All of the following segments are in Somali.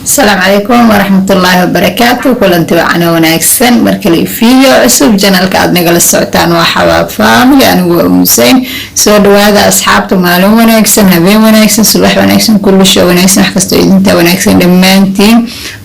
السلام عليكم ورحمة الله وبركاته. كلنتي وعنا وناكسن مركلي فيديو عصب جنالك عدنا قل السعودان وحباب فاملي أنا وأمسين سود هذا أصحابته معلوم وناكسن هبين وناكسن صباح وناكسن كل شيء وناكسن حكستو إنت وناكسن دمانتين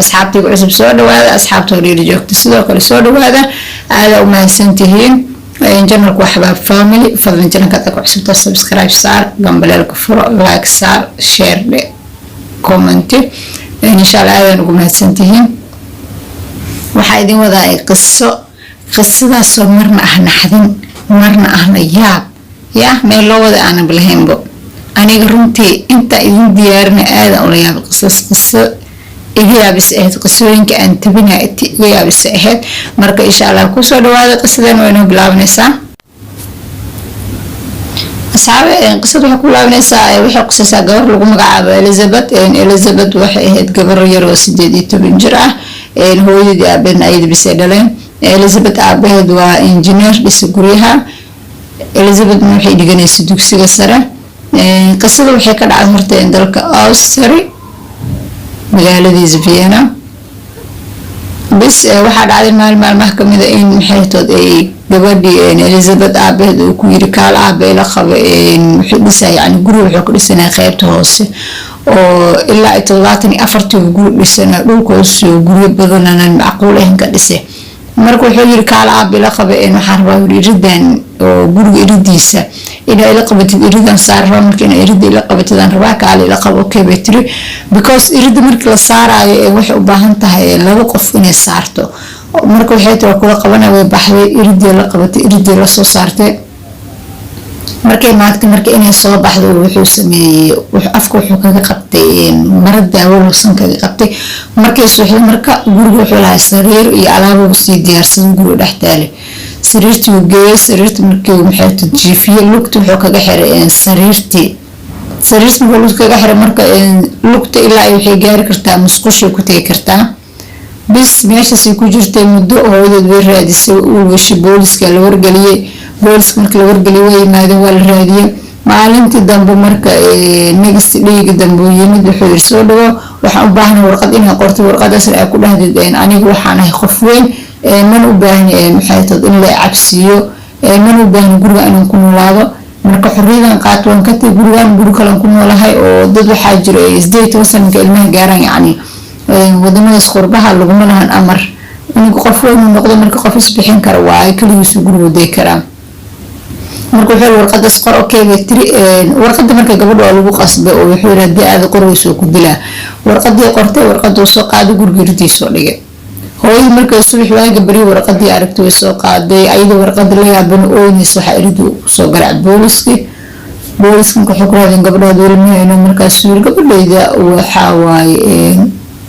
أصحابتي وعصب سود هذا أصحابته ريلي جوكت سود كل سود هذا وما سنتهين جنالك وحباب فاملي فضل جنالك أتاكو عصب سبسكرايب صار قنبل الكفر لايك صار شير كومنتي إن شاء الله أيضا نقوم هالسنتين وحايدين وضعي قصة دا مرنا أهنا حدين مرنا أهنا يا ما لو وضع أنا بالهين بو أنا قرنتي أنت إذن ديارنا آذا ولا ياب قصة إذا بس إهد قصوين كأن تبنى إذا بس إهد مركا إن شاء الله كوسو دوادة قصة دا وينو بلاب نسا أصحابي قصة waxay ku laabanaysaa wixii qisasa gabar lagu magacaabo Elizabeth waxay ahayd gabar yar oo 18 jir ah hooyadii aabaheed ayay bisay dhaleen Elizabeth aabaheed waa engineer dhis guryaha Elizabeth waxay dhiganaysaa dugsiga sare qisada waxay ka dhacday hortay dalka Austria magaaladiisa Vienna بس واحد عادي مال kamid in maxay tood ay gabadhii Elizabeth aabaheed uu ku yiri kaal aabe la qabo wuxuu dhisay yani guri wuxuu ku dhisanaa qaybta hoose oo ilaa 74 guri dhisanaa dhulkoos guri badan aan macquul ahayn ka dhisay marka wuxuu yiri kaal aabe la qabo waxaan rabaa iridan oo guriga iridiisa ina ila qabatid iridan saarro marka ina iridi la qabatidaan rabaa kaal ila qabo keebetri because iridi marka la saarayo waxay u baahan tahay laba qof inay saarto marka waxay taa kula qabanay way baxday iridi la qabatay iridi la soo saartay markay maagtay marka inay soo baxdo wuxuu sameeyay afka wuxuu kaga qabtay marada walasan kaga qabtay markay suuxday marka guriga wuxuu lahaa sariir iyo alaabo si diyaarsan guriga dhaxtaale sariirtii uu geeyay sariirtii markii uu maxay jiifiyay lugta wuxuu kaga xiray sariirtii wuxuu kaga xiray marka lugta ilaa ay waxay gaari kartaa musqusha ku tagi kartaa bis meeshaas ku jirtay muddo hooyadeed way raadisay uu wishi booliska la wargaliyay booliska marka la wargaliyay way yimaadeen waa la raadiyay maalintii dambe marka next day dambe yimid wuxuu soo dhawo waxaan u baahanahay warqad inaan qorto warqadaas ay ku dhahdeen anigu waxaan ahay qof weyn man u baahan maxay tahay in la cabsiyo man u baahan guriga inaan ku noolaado marka xorriyadan qaatwan ka tii guri kale ku noolahay oo dad waxa jira 18 sano ilmaha gaaran yani wadamada qurbaha lagu malahan amar in qof weyn noqdo marka qof isbixin kara waa kaligiis guriga day karaa marka wuxuu warqadaas qor okay tiri warqada marka gabadha lagu qasbay oo wuxuu raadiyay aad qorayso ku dilaa warqadii qortay warqadu soo qaaday gurigiisa soo dhigay hooyadii markay subax waaga bari warqadii aragtay soo qaaday ayada warqad la yaaban ooynis waxa iridu soo garac booliska wuxuu ku raadin gabadha weelmeeyna markaas suur gabadhayda waxa waaye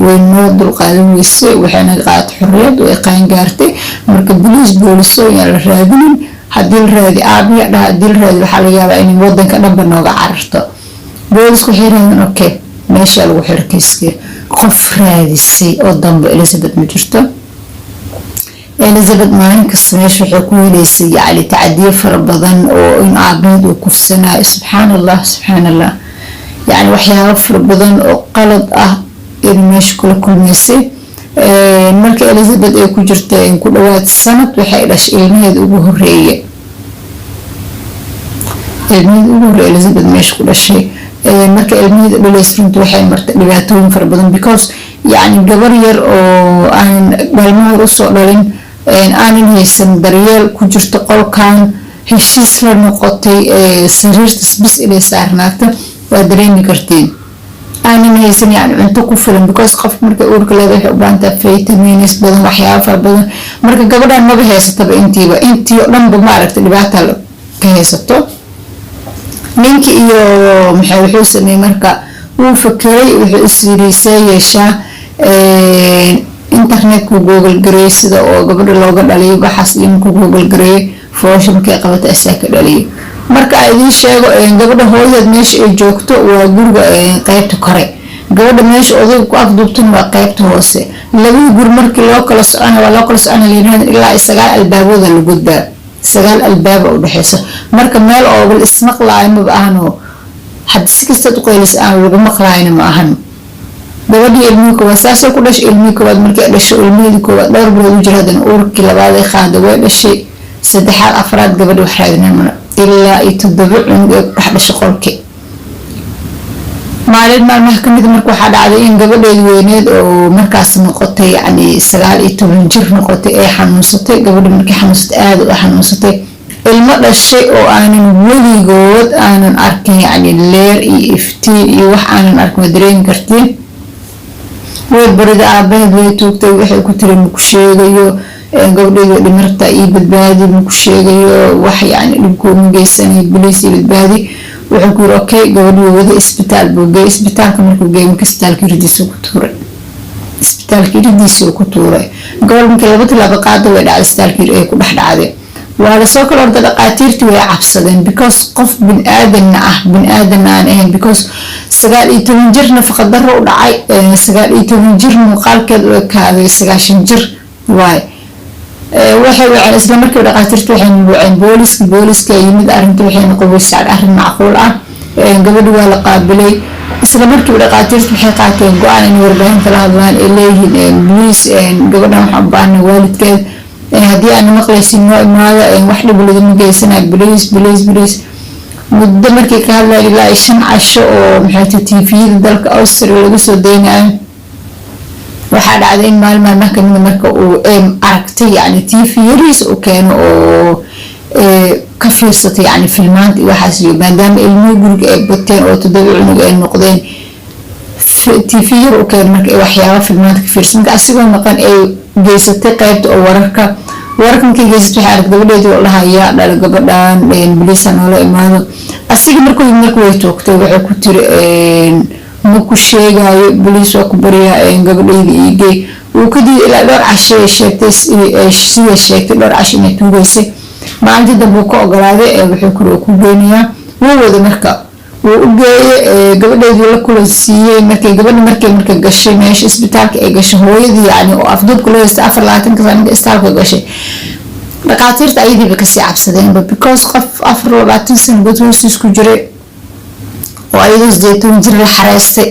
وينو دلقادن ويسي وحنا قاعد حريات ويقان gaartay marka booliso yaa la raadin hadii raadi aabi hadii raadi waxa la yaabaa in wadanka dhanba nooga cararto boolisku xireen okay meesha lagu xirkiiskii qof raadisay oo dambe Elizabeth ma jirto Elizabeth maalinka sameesh wuxuu ku weleysay yaali tacadiye fara badan oo in aabeed uu kufsanaa subhanallah yani waxyaabo fara badan oo qalad ah مش كل ميسي مركي إليزابيث أي كجرت إن كل وقت سنة وحيلش المهد أبوه الرئية المهد أبوه إليزابيث مش كل شيء مركي المهد أبوه يسرنت وحيل مرتباتهم فربضن because يعني جبرير أو أن بالمهر الصقلين أن هيسن دريال كجرت قل كان هالشيء صار نقطي سريرت بس إلى سعرناته وادرين كرتين أنا هيسن يعني أنتو كفلن because قف مركا أورك لذا حبان فيتامينز بدن وحياة فبدن مركا قبل ما بهيسة طب انتي لم بمعرفة اللي بعتها كهيسة منك إيو محاول حوسني مركا وفكري وحسيري سايشة انترنت وجوجل جري سيدا أو قبل اللوغة عليه بحث لينكو جوجل جري فوش مكي قبط أساكر عليه marka ay sheego gabadha hooyad meesha ay joogto waa guriga qaybta kore gabadha meesha oday ku afduubtan waa qaybta hoose labada gur markii loo kala socon ilaa 9 albaabooda la gudbaa 9 albaab oo dhaxaysa marka meel oo ismaqlaay ma ahan had si kasta u qeylis aan lagu maqlaayna ma ahan gabadhii ilmihii koowaad saasay ku dhashay. ilmihii koowaad markay dhashay ilmihii koowaad dhowr bilood u jira haddana uurkii labaad ay qaada way dhashay. saddexaad afraad gabadhi wax raadinayna ilaa iyo 7 cunug ay ku dhex dhashay qolkii. maalin maalmaha ka mid marka waxaa dhacday in gabadheedi weyneed oo markaas noqotay yani 19 jir noqotay ay xanuunsatay. gabadhi markay xanuunsatay aad u xanuunsatay. ilmo dhashay oo aanan weligood aanan arkin yani leer iyo iftiin iyo wax aanan arkin waa dareemi kartiin. way barida aabaheed way tuugtay waxay ku tiri ma ku sheegayo gabadheeda dhimarta iyo badbaadi ma ku sheegayo wax yani dhibkooma geysanay biliis iyo badbaadi. wuxuu ku yiri okay gabadhii wada isbitaal buu geeyay. isbitaalka markuu geeyay marka isbitaalka iridiisa ku tuuray. isbitaalka iridiisa ku tuuray. gabadh markii laba tilaabo qaada way dhacday isbitaalka ay ku dhex dhacday. waa la soo kala orday dhaqaatiirtii way cabsadeen because qof bini'aadan aan ahayn because 19 jir nafaqa darro u dhacay. 19 jir muuqaalkeed u ekaaday 90 jir waay. waxay waceen isla markii dhaqaatiirtu waxay nuuceen booliska yimid arrinta waxay noqotay arrin macquul ah. gabadhi waa la qaabilay isla markii dhaqaatiirtu waxay qaateen go'aan in warbaahinta la hadlaan ee leeyihiin please gabadhan waxaan u baahnaa waalidkeed haddii aan maqlaysin noo imaada wax dhib lagama geysanayo please. muddo markii ka hadlayay ilaa 5 casho oo maxay TV-da dalka Australia laga soo deynayo. waxaa dhacday in maalmaha ka mid marka uu aragtay yani TV yariis u keeno oo ka fiirsatay yani filmaanta iyo waxaas iyo maadaama ilmuhu guriga ay bateen oo 7 cunug ay noqdeen TV yar u keeno marka waxyaabo filmaanta ka fiirsan marka asigoo maqan ay geysatay qaybta oo wararka markay geysatay waxay aragtay gabadheedii oo lahayaa dhala gabadhan biliisa noola imaado. asiga markuu way toogtay waxay ku tiri ma ku sheegayo biliis waa ku bariyaa gabadheedii iigay. wuu ka diiday ilaa dhowr casho sheegtay dhowr casho inay tuugaysay. maalintii dambe uu ka ogolaaday wuxuu kuri ku geynayaa wuu wada marka wuu u geeyay gabadheedii la kula siiyay. markay gashay meesha isbitaalka ay gashay hooyadii yani oo afduubka loo haystay 24 sano isbitaalka gashay. dhaqaatiirta ayadiiba kasii cabsadeenba because qof 24 sano godhoosiis ku jiray oo ayadoo 18 jir la xareystay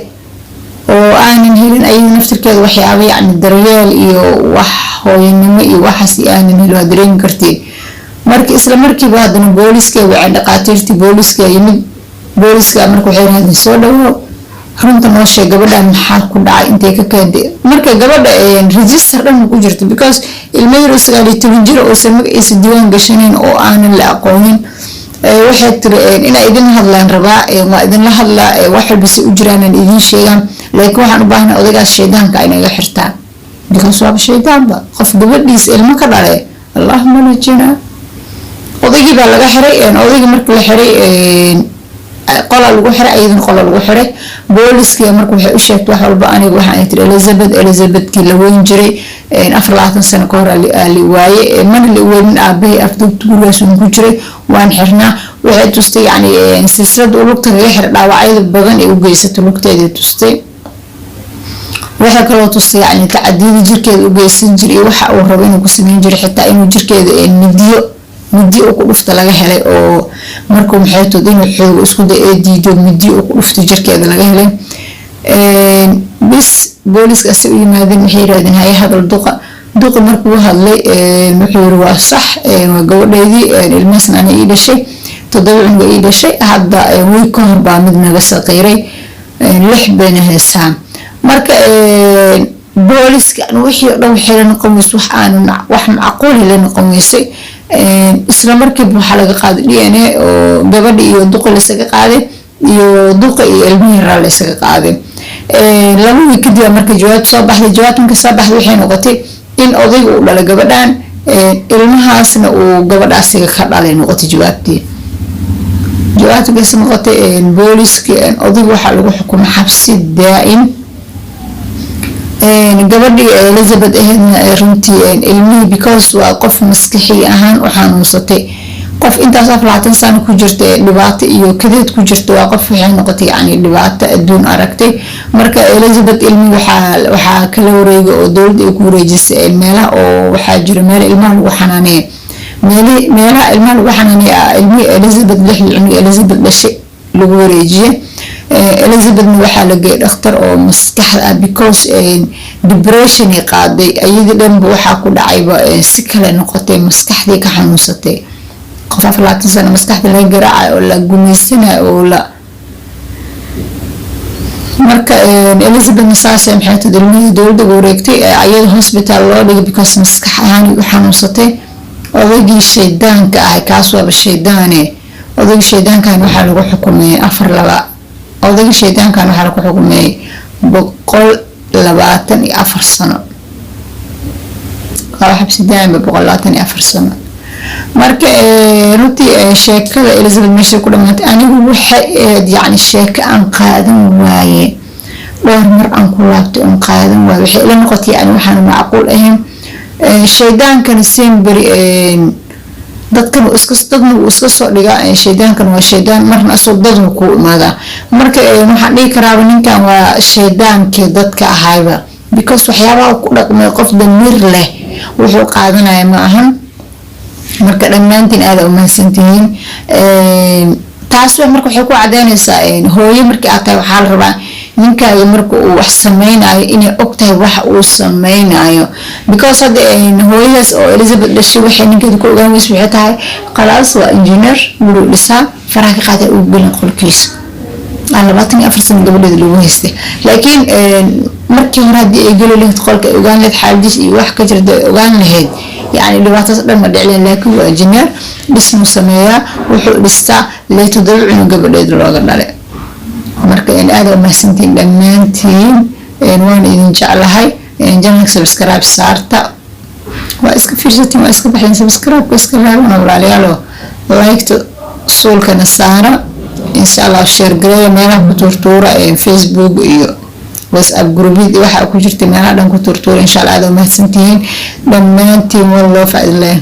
oo aanan helin ayada naftirkeeda waxyaabo yani daryeel iyo wax hooyanimo iyo waxaas aanan helin waa dareemi kartiin. marka isla markiiba haddana booliska wacay dhaqaatiirtii booliska yimid. booliska marka waxay raadin soo dhawo runta noo sheeg gabadhan maxaa ku dhacay intay ka keentay. marka gabadha register dhan ku jirto because ilmo yar oo 19 jir oo magaciisa diiwaan gashaneen oo aanan la aqoonin. waxay tiri inay idin hadlaan rabaa waa idin la hadlaa wax walba si u jiraan idin sheegan laakiin waxaan u baahnaa odaygaas shaydaanka ay naga xirtaan because waa shaydaanba qof gabadhiis ilmo ka dhalay allahumma najina. odaygii baa laga xiray. odaygii markii la xiray qola lagu xiray ayadana qola lagu xiray. booliska marka waxay u sheegtay wax walba aniga waxaan tiri Elizabeth la weyn jiray 24 sano ka hor ali waaye man la weyn aabahay afduubta gurigaas uu ku jiray waan xirnaa. waxay tustay yani silsilad u lugta laga xiray dhaawacyada badan ee u geysatay lugteeda tustay. waxay kaloo tustay yani tacadiyada jirkeeda u geysan jiray waxa uu rabo inuu ku sameyn jiray xitaa inuu jirkeeda midi uu ku dhufta laga helay oo markuu maxay tood inuu xoog isku day diido midi uu ku dhufta jirkeeda laga helay. bis booliska si u yimaadeen waxay yiraahdeen hay hadal duqa markuu hadlay wuxuu yiri waa sax waa gabadheedii ilmaasna ay ii dhashay 7 cunug ay ii dhashay hadda way ka hor baa mid naga saqiiray 6 been heesaan. marka booliska wixii oo dhan xiran qoys wax macquul ah la qoysay. isla markiiba waxa laga qaaday DNA oo gabadha iyo duqa la isaga qaaday iyo duqa iyo ilmihii raal la isaga qaaday. laba wiil kadib markii jawaab soo baxday waxay noqotay in odaygu uu dhalay gabadhan ilmahaasna uu gabadhaasiga ka dhalay noqotay jawaabtiisa noqotay booliska odaygu waxa lagu xukumay xabsi daa'im. gabadhii Elizabeth ahaydna runtii ilmihii because waa qof maskaxi ahaan u xanuunsatay qof intaas 24 sano ku jirta dhibaato iyo kadeed ku jirta waa qof waxay noqotay yani dhibaato adduun aragtay. marka Elizabeth ilmi waxa kala wareegay oo dawladda ay ku wareejisay meelaha oo waxa jira meel ilmaha lagu xanaaneeyo meelaha ilmaha lagu xanaaneeyo ilmi Elizabeth Elizabeth dhashay lagu wareejiye Elizabeth waxaa la geeyay dhakhtar oo maskaxda because depression ay qaaday ayadii dhanba waxaa ku dhacayba si kale noqotay maskaxdii ka xanuunsatay qof 40 sano maskaxda laga garaacay oo la gumaysanay oo la marka Elizabeth saasay maxay tadalmay dowladda wareegtay ayada hospital loo dhigay because maskax ahaan u xanuunsatay odaygii shaydaanka ah kaas waa shaydaane odaygii shaydaankan waxaa lagu xukumay 4 odaygii shaydaankan waxaa lagu xukumay 124 sano waa xabsi daa'im 124 sano marka runtii sheekada Elizabeth meesha ku dhamaatay anigu waxay yani sheeko aan qaadan waaye dhowr mar aan ku laabtay aan qaadan waaye waxay ila noqotay yani waxaan macquul ahayn shaydaankan Semberi dadkan iska soo dhiga shaydaankan waa shaydaan marna asoo dadku ku imaada marka waxaan dhigi karaa ninkan waa shaydaankii dadka ahayba because waxyaabaha ku dhaqmay qof damir leh wuxuu qaadanaya ma ahan marka dhammaantiin aad u mahadsantihiin taas marka waxay ku cadeynaysaa hooyo markii aad tahay waxaa la rabaa ninkaaga marka uu wax sameynayo inay ogtahay wax uu sameynayo because hadda hooyadaas oo Elizabeth dhashay waxay ninkeeda ku ogaanaysaa waxay tahay qalaas waa engineer guri dhisaa faraha ka qaaday uu bilin qolkiisa aan 24 sano gabadheeda lagu haystay laakiin markii hore hadii ay gali lahayd qolka ogaan lahayd xaaladiis iyo wax ka jirta ogaan lahayd يعني dhibaato dhan ma dhicin laakiin waa engineer dhismo sameeyaa wuxuu dhistaa leeto dabciin gabadheed looga dhalay marka in aad u mahadsantiin dhammaantiin waan idin jeclahay channel subscribe saarta waa iska fiirsatiin waa iska baxeen subscribe iska raacana walaalayaal like to soolkana saara insha Allah share gareeya meelaha ku turtuura Facebook iyo WhatsApp group waxa ku jirta meelaha dhan ku turtuura insha Allah aad u mahadsantiin dhammaantiin wallahu fa'idleh